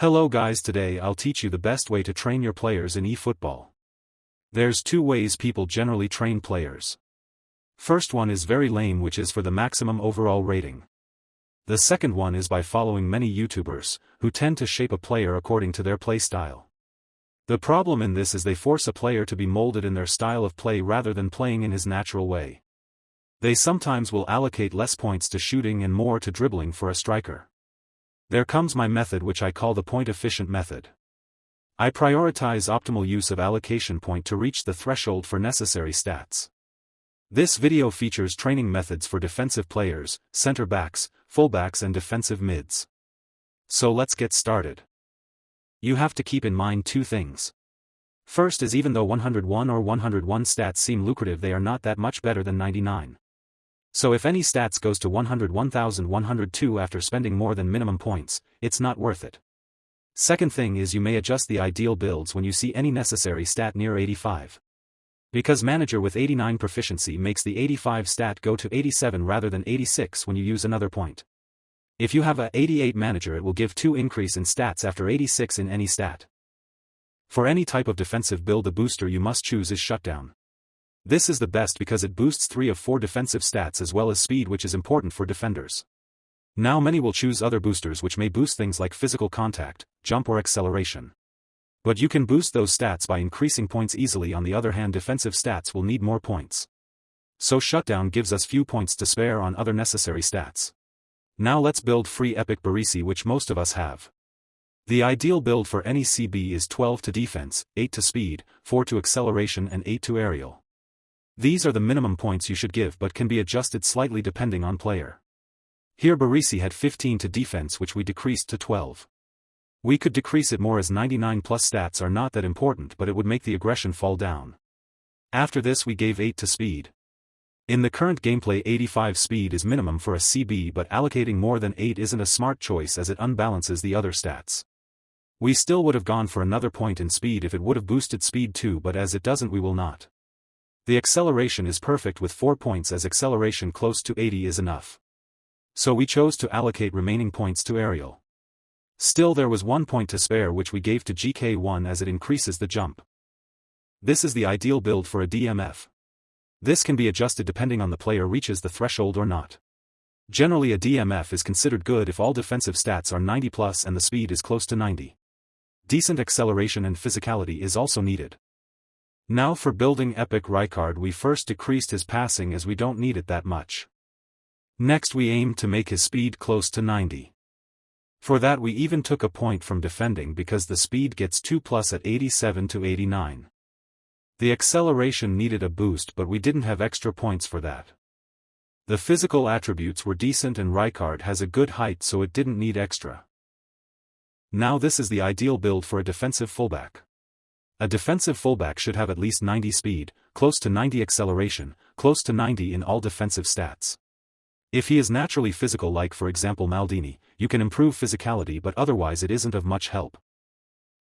Hello guys, today I'll teach you the best way to train your players in eFootball. There's two ways people generally train players. First one is very lame, which is for the maximum overall rating. The second one is by following many YouTubers, who tend to shape a player according to their play style. The problem in this is they force a player to be molded in their style of play rather than playing in his natural way. They sometimes will allocate less points to shooting and more to dribbling for a striker. There comes my method, which I call the point-efficient method. I prioritize optimal use of allocation point to reach the threshold for necessary stats. This video features training methods for defensive players, center backs, fullbacks and defensive mids. So let's get started. You have to keep in mind two things. First is, even though 101 or 101 stats seem lucrative, they are not that much better than 99. So if any stats goes to 101,102 after spending more than minimum points, it's not worth it. Second thing is, you may adjust the ideal builds when you see any necessary stat near 85. Because manager with 89 proficiency makes the 85 stat go to 87 rather than 86 when you use another point. If you have a 88 manager, it will give 2 increase in stats after 86 in any stat. For any type of defensive build, the booster you must choose is shutdown. This is the best because it boosts 3 of 4 defensive stats as well as speed, which is important for defenders. Now many will choose other boosters which may boost things like physical contact, jump or acceleration. But you can boost those stats by increasing points easily. On the other hand, defensive stats will need more points. So shutdown gives us few points to spare on other necessary stats. Now let's build free epic Barisi, which most of us have. The ideal build for any CB is 12 to defense, 8 to speed, 4 to acceleration and 8 to aerial. These are the minimum points you should give, but can be adjusted slightly depending on player. Here Barisi had 15 to defense, which we decreased to 12. We could decrease it more as 99 plus stats are not that important, but it would make the aggression fall down. After this we gave 8 to speed. In the current gameplay 85 speed is minimum for a CB, but allocating more than 8 isn't a smart choice as it unbalances the other stats. We still would have gone for another point in speed if it would have boosted speed too, but as it doesn't, we will not. The acceleration is perfect with 4 points, as acceleration close to 80 is enough. So we chose to allocate remaining points to aerial. Still there was 1 point to spare, which we gave to GK1 as it increases the jump. This is the ideal build for a DMF. This can be adjusted depending on the player reaches the threshold or not. Generally a DMF is considered good if all defensive stats are 90 plus and the speed is close to 90. Decent acceleration and physicality is also needed. Now for building epic Rijkaard, we first decreased his passing as we don't need it that much. Next we aimed to make his speed close to 90. For that we even took a point from defending because the speed gets 2 plus at 87 to 89. The acceleration needed a boost, but we didn't have extra points for that. The physical attributes were decent and Rijkaard has a good height, so it didn't need extra. Now this is the ideal build for a defensive fullback. A defensive fullback should have at least 90 speed, close to 90 acceleration, close to 90 in all defensive stats. If he is naturally physical, like for example Maldini, you can improve physicality, but otherwise it isn't of much help.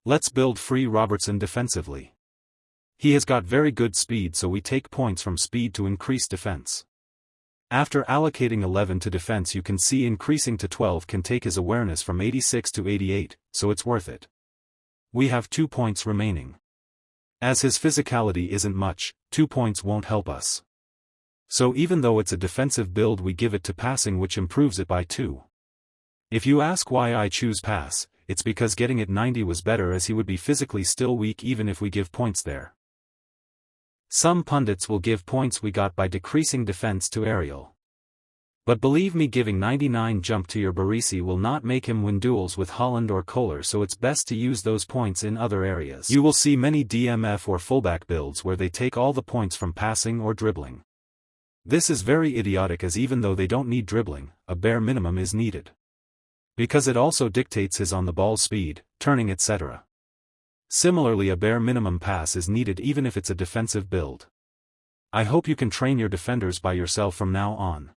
Let's build free Robertson defensively. He has got very good speed, so we take points from speed to increase defense. After allocating 11 to defense, you can see increasing to 12 can take his awareness from 86 to 88, so it's worth it. We have 2 points remaining. As his physicality isn't much, 2 points won't help us. So even though it's a defensive build, we give it to passing, which improves it by 2. If you ask why I choose pass, it's because getting it 90 was better, as he would be physically still weak even if we give points there. Some pundits will give points we got by decreasing defense to aerial. But believe me, giving 99 jump to your Barisi will not make him win duels with Holland or Kohler, so it's best to use those points in other areas. You will see many DMF or fullback builds where they take all the points from passing or dribbling. This is very idiotic, as even though they don't need dribbling, a bare minimum is needed. Because it also dictates his on-the-ball speed, turning etc. Similarly, a bare minimum pass is needed even if it's a defensive build. I hope you can train your defenders by yourself from now on.